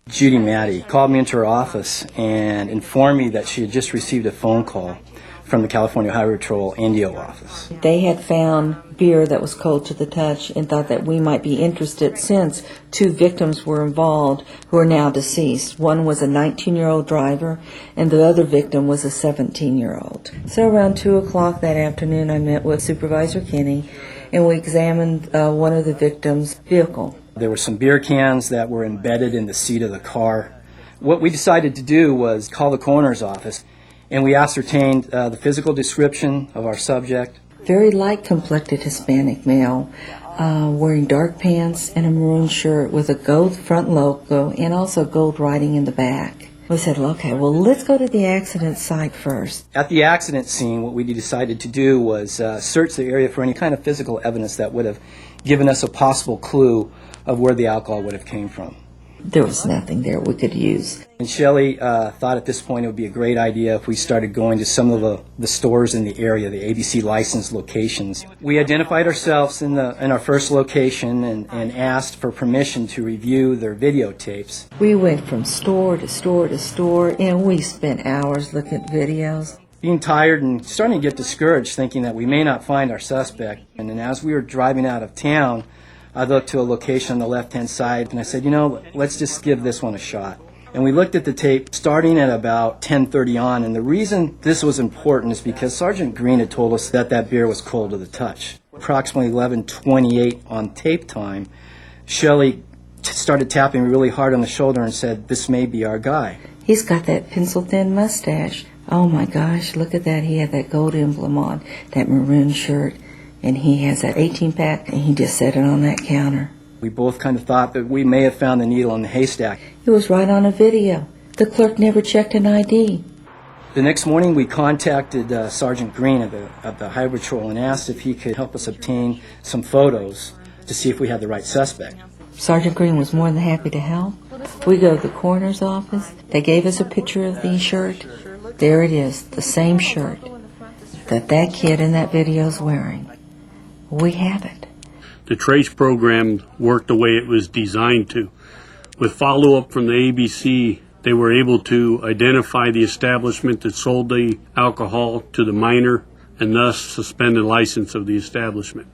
Judy Matty called me into her office and informed me that she had just received a phone call from the California Highway Patrol Indio office. They had found beer that was cold to the touch and thought that we might be interested since 2 victims were involved who are now deceased. One was a 19-year-old driver and the other victim was a 17-year-old. So around 2 o'clock that afternoon I met with Supervisor Kinney and we examined one of the victims' vehicle. There were some beer cans that were embedded in the seat of the car. What we decided to do was call the coroner's office, and we ascertained the physical description of our subject. Very light-complected Hispanic male, wearing dark pants and a maroon shirt with a gold front logo and also gold writing in the back. We said, okay, well, let's go to the accident site first. At the accident scene, what we decided to do was search the area for any kind of physical evidence that would have given us a possible clue of where the alcohol would have came from. There was nothing there we could use. And Shelley thought at this point it would be a great idea if we started going to some of the stores in the area, the ABC licensed locations. We identified ourselves in our first location and asked for permission to review their videotapes. We went from store to store to store, and we spent hours looking at videos. Being tired and starting to get discouraged, thinking that we may not find our suspect. And then as we were driving out of town, I looked to a location on the left-hand side, and I said, let's just give this one a shot. And we looked at the tape starting at about 10:30 on, and the reason this was important is because Sergeant Green had told us that beer was cold to the touch. Approximately 11:28 on tape time, Shelley started tapping me really hard on the shoulder and said, "This may be our guy." He's got that pencil-thin mustache. Oh my gosh, look at that. He had that gold emblem on, that maroon shirt. And he has that 18-pack, and he just set it on that counter. We both kind of thought that we may have found the needle in the haystack. It was right on a video. The clerk never checked an ID. The next morning, we contacted Sergeant Green of the Highway Patrol and asked if he could help us obtain some photos to see if we had the right suspect. Sergeant Green was more than happy to help. We go to the coroner's office. They gave us a picture of the shirt. There it is, the same shirt that kid in that video is wearing. We have it. The trace program worked the way it was designed to. With follow-up from the ABC, they were able to identify the establishment that sold the alcohol to the minor and thus suspend the license of the establishment.